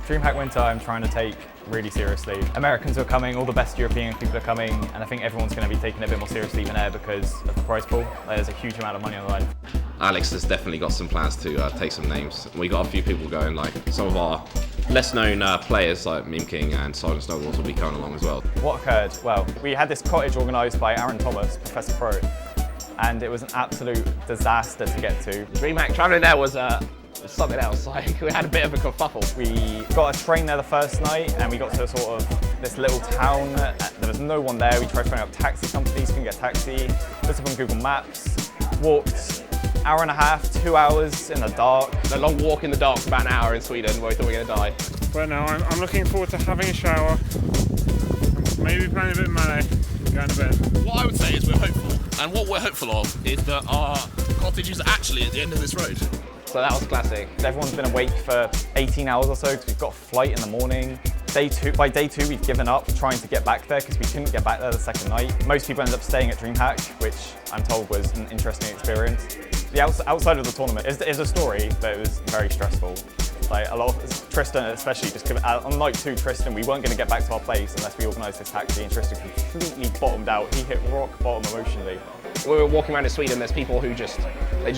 DreamHack Winter I'm trying to take really seriously. Americans are coming, all the best European people are coming, and I think everyone's going to be taking it a bit more seriously even there because of the prize pool. There's a huge amount of money on the line. Alex has definitely got some plans to take some names. We got a few people going, like some of our less known players like Meme King and Silent Snowballs will be coming along as well. What occurred? Well, we had this cottage organised by Aaron Thomas, Professor Pro, and it was an absolute disaster to get to. DreamHack travelling there was something else. Like, we had a bit of a kerfuffle. We got a train there the first night and we got to sort of this little town. There was no one there. We tried phoning up taxi companies, couldn't get a taxi. Looked up on Google Maps, walked hour and a half, 2 hours in the dark. A long walk in the dark for about an hour in Sweden where we thought we were going to die. But no, I'm looking forward to having a shower, maybe playing a bit of Melee, going to bed. What I would say is we're hopeful, and what we're hopeful of is that our cottage is actually at the end of this road. So that was classic. Everyone's been awake for 18 hours or so because we've got a flight in the morning. By day two, we've given up trying to get back there because we couldn't get back there the second night. Most people ended up staying at DreamHack, which I'm told was an interesting experience. The outside of the tournament is a story, but it was very stressful. Like a lot of Tristan, especially, just on night two, Tristan, we weren't going to get back to our place unless we organised this taxi, and Tristan completely bottomed out. He hit rock bottom emotionally. We were walking around in Sweden, there's people who just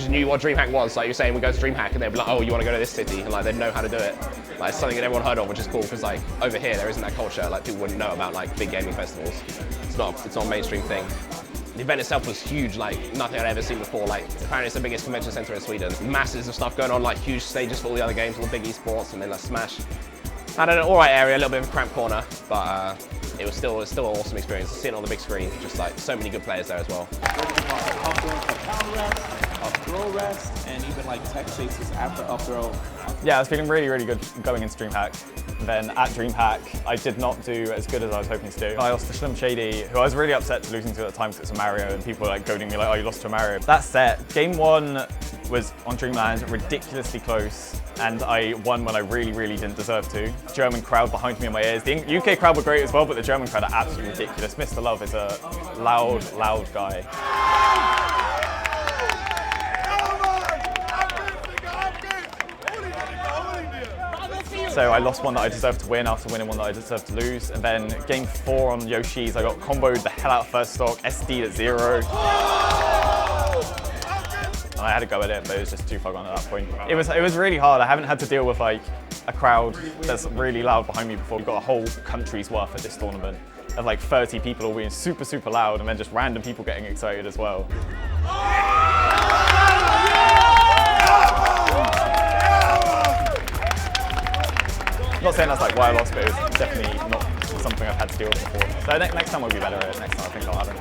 knew what DreamHack was. Like you were saying, we go to DreamHack and they'd be like, oh, you want to go to this city? And like they'd know how to do it. Like it's something that everyone heard of, which is cool because like over here there isn't that culture. Like people wouldn't know about like big gaming festivals. It's not a mainstream thing. The event itself was huge, like nothing I'd ever seen before. Like apparently it's the biggest convention centre in Sweden. Masses of stuff going on, like huge stages for all the other games, all the big esports, and then like Smash. Had an alright area, a little bit of a cramped corner, but it was still an awesome experience. Seeing it on the big screen, just like so many good players there as well. Up throw rest, and even like tech chases after up throw. Yeah, I was feeling really, really good going into DreamHack. Then at DreamHack, I did not do as good as I was hoping to do. I lost to Slim Shady, who I was really upset to losing to at the time because it's a Mario, and people were like goading me like, oh, you lost to a Mario. That set, game one was on Dreamland, ridiculously close, and I won when I really, really didn't deserve to. German crowd behind me in my ears. The UK crowd were great as well, but the German crowd are absolutely ridiculous. Mr. Love is a loud, loud guy. So I lost one that I deserved to win after winning one that I deserved to lose. And then game 4 on Yoshi's, I got comboed the hell out of first stock, SD'd at 0. And I had to go at it, but it was just too far gone at that point. It was really hard. I haven't had to deal with like a crowd that's really loud behind me before. We've got a whole country's worth at this tournament of like 30 people all being super, super loud, and then just random people getting excited as well. I'm not saying that's like why I lost, but it was definitely not something I've had to deal with before. So next time I'll be better at it. Next time I think I'll have it.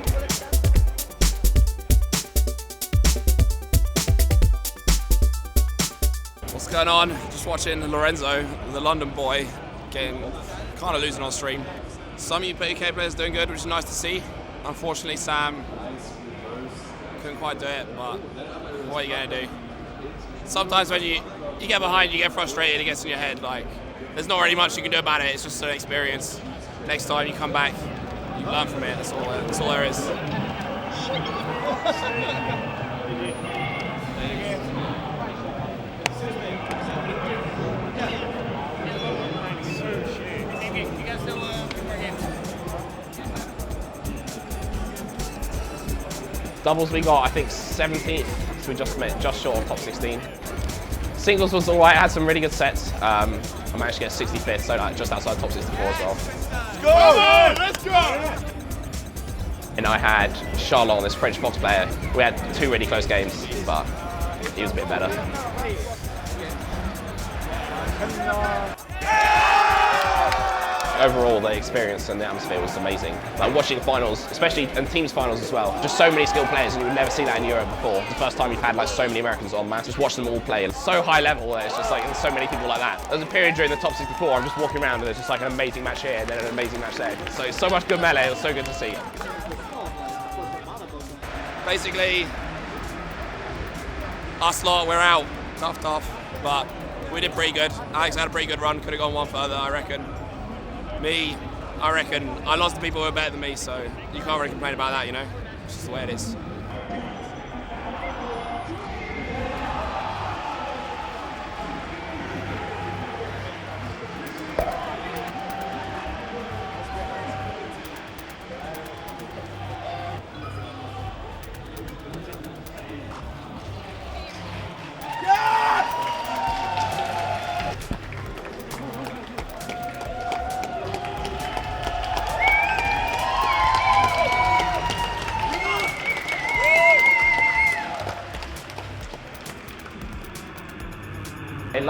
What's going on? Just watching Lorenzo, the London boy, getting kind of losing on stream. Some UK players doing good, which is nice to see. Unfortunately, Sam couldn't quite do it, but what are you gonna do? Sometimes when you get behind, you get frustrated, it gets in your head. Like, there's not really much you can do about it. It's just an experience. Next time you come back, you learn from it. That's all there is. Doubles we got, I think 17th, so we just short of top 16. Singles was alright, had some really good sets. I managed to get 65th, so like just outside top 64 as well. Let's go! And I had Charlotte, this French box player. We had 2 really close games, but he was a bit better. Overall, the experience and the atmosphere was amazing. Like watching finals, especially and teams finals as well. Just so many skilled players, and you would never see that in Europe before. It's the first time you've had like so many Americans on match. Just watch them all play. It's so high level that it's just like there's so many people like that. There's a period during the top 64, I'm just walking around and there's just like an amazing match here and then an amazing match there. So it's so much good melee. It was so good to see. Basically, us lot, we're out. Tough, but we did pretty good. Alex had a pretty good run. Could have gone one further, I reckon. Me, I reckon I lost to people who were better than me, so you can't really complain about that, you know? It's just the way it is.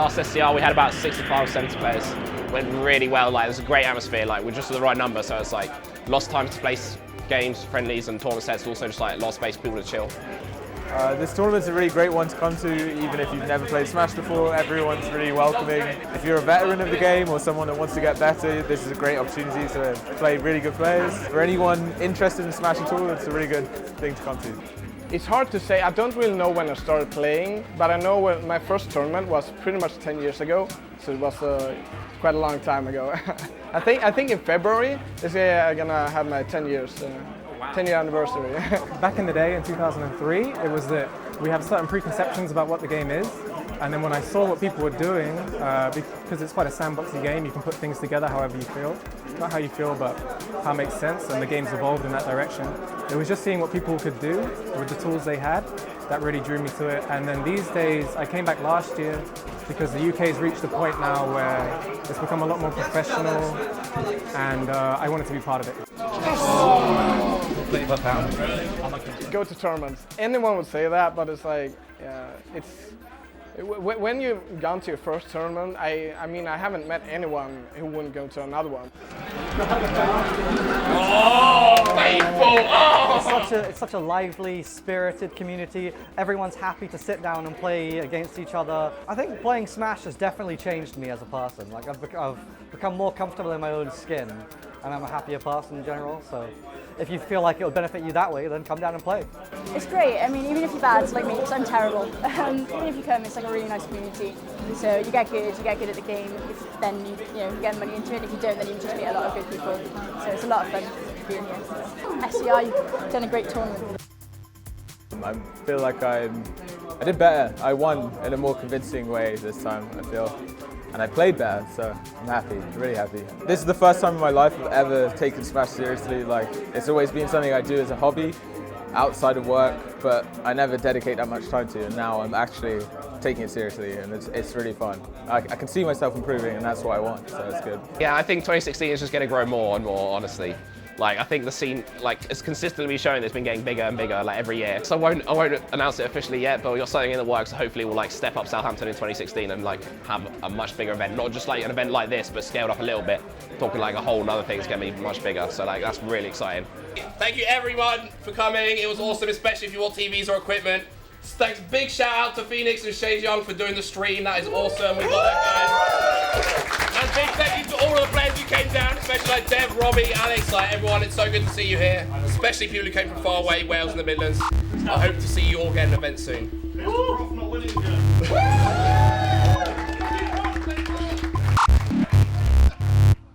last SCR we had about 65 or 70 players. Went really well, like it was a great atmosphere, like we're just at the right number, so it's like lost time to play games, friendlies and tournament sets, also just like lost space for people to chill. This tournament's a really great one to come to, even if you've never played Smash before. Everyone's really welcoming. If you're a veteran of the game or someone that wants to get better, this is a great opportunity to play really good players. For anyone interested in Smash at all, it's a really good thing to come to. It's hard to say. I don't really know when I started playing, but I know when my first tournament was pretty much 10 years ago, so it was quite a long time ago. I think in February this year I'm gonna have my 10-year anniversary. Back in the day, in 2003, it was that we have certain preconceptions about what the game is, and then when I saw what people were doing, because it's quite a sandboxy game, you can put things together however you feel. Not how you feel, but how it makes sense, and the game's evolved in that direction. It was just seeing what people could do with the tools they had that really drew me to it. And then these days, I came back last year because the UK's reached a point now where it's become a lot more professional, and I wanted to be part of it. Go to tournaments. Anyone would say that, but it's like, when you've gone to your first tournament, I mean, I haven't met anyone who wouldn't go to another one. It's such a lively, spirited community. Everyone's happy to sit down and play against each other. I think playing Smash has definitely changed me as a person. Like I've become more comfortable in my own skin, and I'm a happier person in general. So if you feel like it'll benefit you that way, then come down and play. It's great. I mean, even if you're bad, like me, because I'm terrible, even if you come, it's like a really nice community. So you get good at the game, then you get money into it. If you don't, then you just meet a lot of good people. So it's a lot of fun being here. SCR, you've done a great tournament. I feel like I did better. I won in a more convincing way this time, I feel. And I played better, so I'm happy, really happy. This is the first time in my life I've ever taken Smash seriously. Like, it's always been something I do as a hobby, outside of work, but I never dedicate that much time to it. And now I'm actually taking it seriously, and it's really fun. I can see myself improving, and that's what I want, so it's good. Yeah, I think 2016 is just going to grow more and more, honestly. Like, I think the scene, like, it's consistently showing it's been getting bigger and bigger, like, every year. So I won't announce it officially yet, but we've got something in the works, so hopefully we'll, like, step up Southampton in 2016 and, like, have a much bigger event. Not just, like, an event like this, but scaled up a little bit. Talking, like, a whole nother thing is going to be much bigger, so, like, that's really exciting. Thank you, everyone, for coming. It was awesome, especially if you want TVs or equipment. Thanks, big shout out to Phoenix and Shade Young for doing the stream. That is awesome. We got that, guys. And big thank you to all of the players who came down, especially like Dev, Robbie, Alex, like everyone. It's so good to see you here, especially people who came from far away, Wales and the Midlands. I hope to see you all again at an event soon.